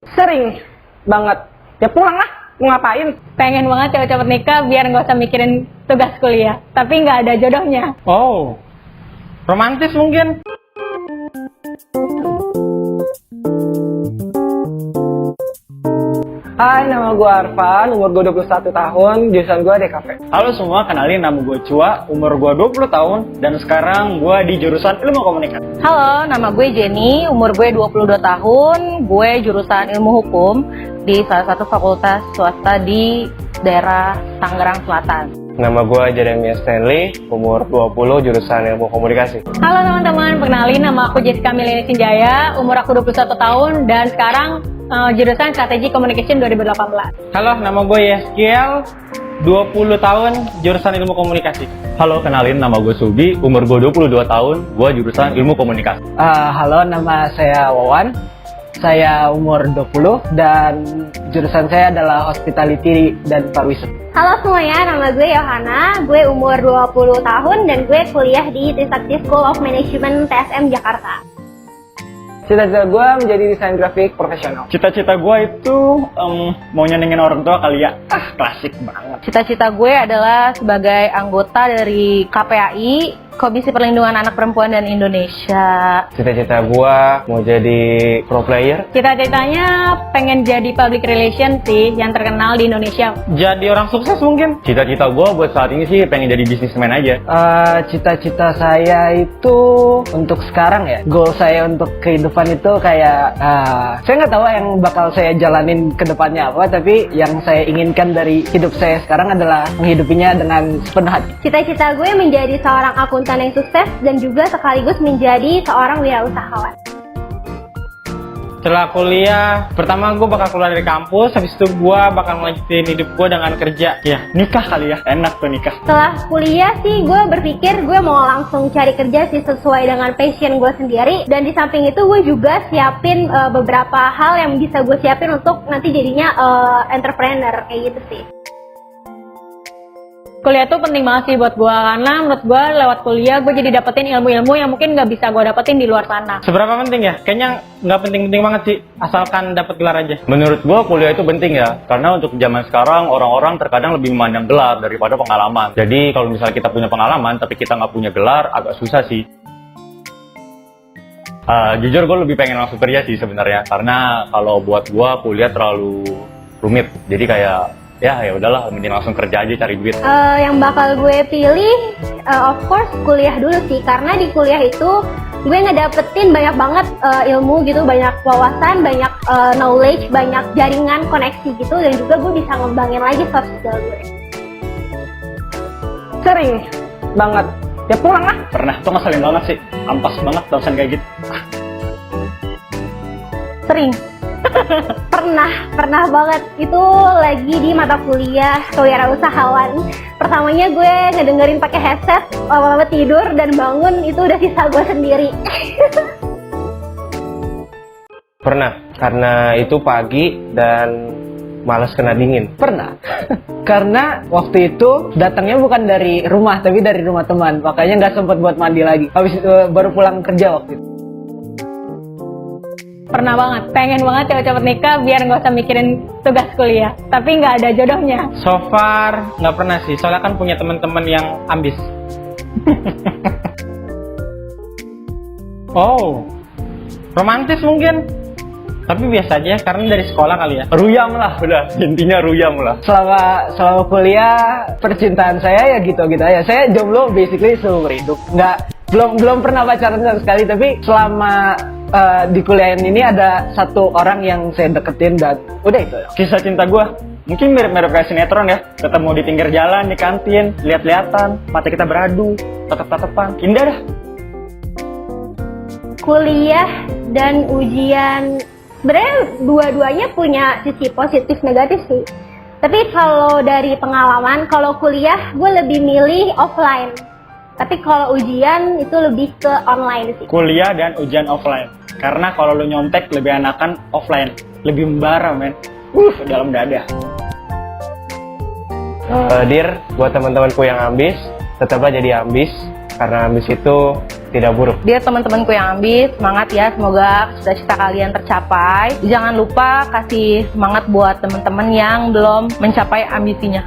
Sering banget. Ya pulang lah, mau ngapain? Pengen banget cepet-cepet nikah biar nggak usah mikirin tugas kuliah. Tapi nggak ada jodohnya. Oh, romantis mungkin. Hai, nama gue Arfan, umur gue 21 tahun, jurusan gue DKV. Halo semua, kenalin nama gue Chua, umur gue 20 tahun, dan sekarang gue di jurusan Ilmu Komunikasi. Halo, nama gue Jenny, umur gue 22 tahun, gue jurusan Ilmu Hukum di salah satu fakultas swasta di daerah Tangerang Selatan. Nama gue Jeremy Stanley, umur 20, jurusan Ilmu Komunikasi. Halo teman-teman, perkenalin nama aku Jessica Mileni Sinjaya, umur aku 21 tahun, dan sekarang jurusan Strategi Communication 2018. Halo, nama gue Yeskiel, 20 tahun, jurusan Ilmu Komunikasi. Halo, kenalin nama gue Subi, umur gue 22 tahun, gue jurusan Ilmu Komunikasi. Halo, nama saya Wawan, saya umur 20 dan jurusan saya adalah Hospitality dan Pariwisata. Halo semuanya, nama gue Yohana, gue umur 20 tahun dan gue kuliah di Trisakti School of Management TSM Jakarta. Cita-cita gue menjadi desain grafik profesional. Cita-cita gue itu mau nyenengin orang tua kali ya. Klasik banget. Cita-cita gue adalah sebagai anggota dari KPAI, Komisi Perlindungan Anak Perempuan dan Indonesia. Cita-cita gue mau jadi pro player. Cita-citanya pengen jadi public relation sih, yang terkenal di Indonesia. Jadi orang sukses mungkin. Cita-cita gue buat saat ini sih pengen jadi businessman aja. Cita-cita saya itu untuk sekarang ya, goal saya untuk kehidupan itu kayak saya nggak tahu yang bakal saya jalanin ke depannya apa, tapi yang saya inginkan dari hidup saya sekarang adalah menghidupinya dengan sepenuh hati. Cita-cita gue menjadi seorang akuntan yang sukses dan juga sekaligus menjadi seorang wirausahawan. Setelah kuliah, pertama gue bakal keluar dari kampus, habis itu gue bakal melanjutin hidup gue dengan kerja. Ya, nikah kali ya, enak tuh nikah. Setelah kuliah sih gue berpikir gue mau langsung cari kerja sih sesuai dengan passion gue sendiri. Dan di samping itu gue juga siapin beberapa hal yang bisa gue siapin untuk nanti jadinya entrepreneur kayak gitu sih. Kuliah tuh penting banget sih buat gue, karena menurut gue lewat kuliah gue jadi dapetin ilmu-ilmu yang mungkin nggak bisa gue dapetin di luar sana. Seberapa penting ya? Kayaknya nggak penting-penting banget sih, asalkan dapat gelar aja. Menurut gue kuliah itu penting ya, karena untuk zaman sekarang orang-orang terkadang lebih memandang gelar daripada pengalaman. Jadi kalau misalnya kita punya pengalaman tapi kita nggak punya gelar, agak susah sih. Jujur gue lebih pengen langsung kerja sih sebenarnya, karena kalau buat gue kuliah terlalu rumit. Jadi kayak ya udahlah, mending langsung kerja aja cari duit. Yang bakal gue pilih, of course kuliah dulu sih, karena di kuliah itu gue ngedapetin banyak banget ilmu gitu, banyak wawasan, banyak knowledge, banyak jaringan, koneksi gitu, dan juga gue bisa ngembangin lagi soft skill gue. Sering banget. Ya pulang lah. Pernah, tuh ngeselin banget sih, ampas banget dosen kayak gitu. Sering. Pernah banget. Itu lagi di mata kuliah kewirausahaan. Pertamanya gue ngedengerin pakai headset, lama-lama tidur dan bangun itu udah sisa gue sendiri. Pernah, karena itu pagi dan malas kena dingin. Pernah. Karena waktu itu datangnya bukan dari rumah, tapi dari rumah teman. Makanya nggak sempat buat mandi lagi. Habis itu baru pulang kerja waktu itu. Pernah banget, pengen banget cepet-cepet nikah biar nggak usah mikirin tugas kuliah. Tapi nggak ada jodohnya. So far, nggak pernah sih, soalnya kan punya teman-teman yang ambis. Oh, romantis mungkin. Tapi biasa aja, karena dari sekolah kali ya. Ruyam lah, udah intinya ruyam lah. Selama kuliah percintaan saya ya gitu-gitu aja. Saya jomblo basically seumur hidup. Belum pernah pacaran sama sekali, tapi selama di kuliah ini ada satu orang yang saya deketin dan udah itu. Kisah cinta gue mungkin mirip-mirip kayak sinetron ya. Ketemu di pinggir jalan, di kantin, lihat-lihatan, mata kita beradu, tatap-tatapan, indah dah. Kuliah dan ujian, sebenarnya dua-duanya punya sisi positif negatif sih. Tapi kalau dari pengalaman, kalau kuliah gue lebih milih offline. Tapi kalau ujian itu lebih ke online sih. Kuliah dan ujian offline. Karena kalau lu nyontek lebih enakan offline. Lebih membara men. Dalam dada. Buat teman-temanku yang ambis, tetaplah jadi ambis. Karena ambis itu tidak buruk. Dia teman-temanku yang ambis, semangat ya, semoga cita-cita kalian tercapai. Jangan lupa kasih semangat buat teman-teman yang belum mencapai ambisinya.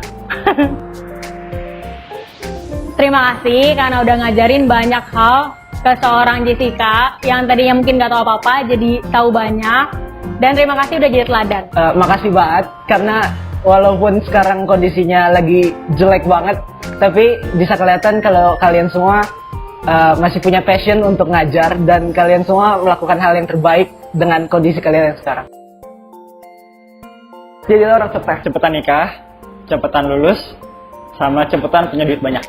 Terima kasih karena udah ngajarin banyak hal ke seorang Jessica yang tadinya mungkin nggak tahu apa-apa jadi tahu banyak. Dan terima kasih udah jadi teladan. Makasih banget karena walaupun sekarang kondisinya lagi jelek banget, tapi bisa kelihatan kalau kalian semua masih punya passion untuk ngajar dan kalian semua melakukan hal yang terbaik dengan kondisi kalian yang sekarang. Jadi orang sukses. Cepetan nikah, cepetan lulus, sama cepetan punya duit banyak.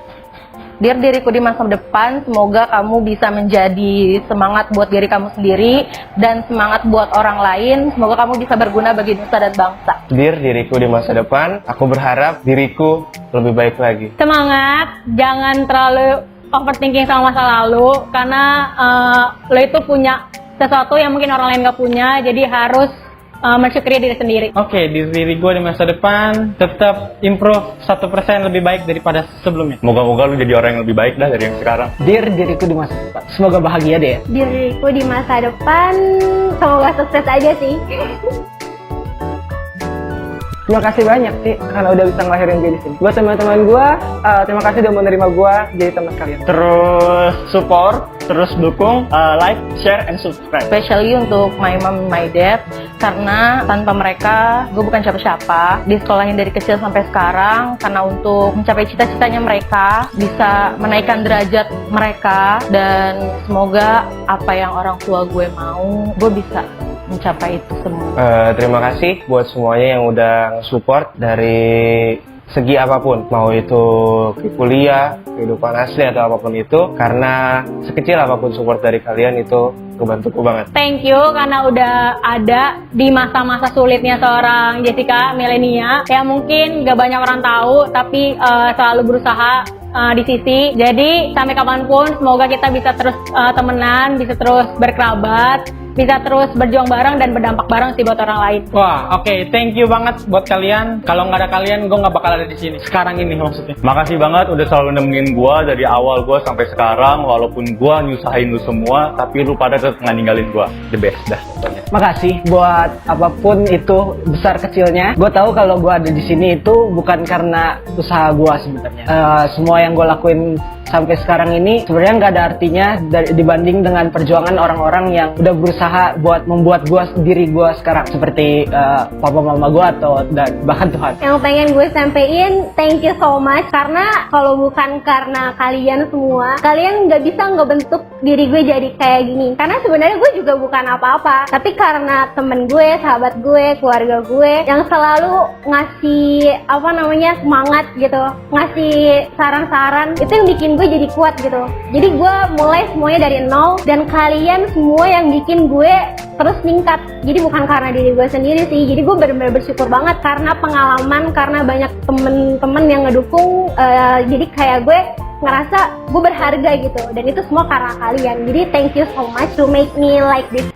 Dear diriku di masa depan, semoga kamu bisa menjadi semangat buat diri kamu sendiri dan semangat buat orang lain. Semoga kamu bisa berguna bagi nusa dan bangsa. Dear diriku di masa depan, aku berharap diriku lebih baik lagi. Semangat, jangan terlalu overthinking sama masa lalu karena lo itu punya sesuatu yang mungkin orang lain gak punya, jadi harus mensyukuri diri sendiri. Oke, diri gue di masa depan tetap improve 1% lebih baik daripada sebelumnya. Moga-moga lu jadi orang yang lebih baik dah dari yang sekarang. Dear diriku di masa depan, semoga bahagia deh ya. Diriku di masa depan semoga sukses aja sih. Terima kasih banyak sih karena udah bisa ngelahirin gue di sini. Buat teman-teman gue, terima kasih udah menerima gue jadi teman kalian. Terus support, terus dukung, like, share, and subscribe. Especially untuk my mom, my dad, karena tanpa mereka gue bukan siapa-siapa. Disekolahin dari kecil sampai sekarang karena untuk mencapai cita-citanya mereka, bisa menaikkan derajat mereka, dan semoga apa yang orang tua gue mau, gue bisa mencapai itu semua. Terima kasih buat semuanya yang udah support dari segi apapun, mau itu kuliah, kehidupan asli atau apapun itu, karena sekecil apapun support dari kalian itu kebantuku banget. Thank you karena udah ada di masa-masa sulitnya seorang Jessica milenia yang mungkin gak banyak orang tahu tapi selalu berusaha di sisi. Jadi sampai kapanpun semoga kita bisa terus temenan, bisa terus berkerabat, bisa terus berjuang bareng dan berdampak bareng sih buat orang lain. Wah, oke, thank you banget buat kalian. Kalau nggak ada kalian, gue nggak bakal ada di sini. Sekarang ini maksudnya. Makasih banget udah selalu nemenin gua dari awal gua sampai sekarang. Walaupun gua nyusahin lu semua, tapi lu pada tetap nggak ninggalin gua. The best dah pokoknya. Makasih buat apapun itu besar kecilnya. Gue tahu kalau gue ada di sini itu bukan karena usaha gue sebenarnya. Semua yang gue lakuin sampai sekarang ini sebenarnya nggak ada artinya dibanding dengan perjuangan orang-orang yang udah berusaha buat membuat diri gue sekarang seperti papa mama gue atau dan bahkan Tuhan. Yang pengen gue sampein, thank you so much karena kalau bukan karena kalian semua, kalian nggak bisa ngebentuk diri gue jadi kayak gini. Karena sebenarnya gue juga bukan apa-apa, tapi karena temen gue, sahabat gue, keluarga gue yang selalu ngasih semangat gitu, ngasih saran-saran, itu yang bikin gue jadi kuat gitu. Jadi gue mulai semuanya dari nol dan kalian semua yang bikin gue terus meningkat. Jadi bukan karena diri gue sendiri sih. Jadi gue benar-benar bersyukur banget karena pengalaman, karena banyak temen-temen yang ngedukung. Jadi kayak gue ngerasa gue berharga gitu. Dan itu semua karena kalian. Jadi thank you so much to make me like this.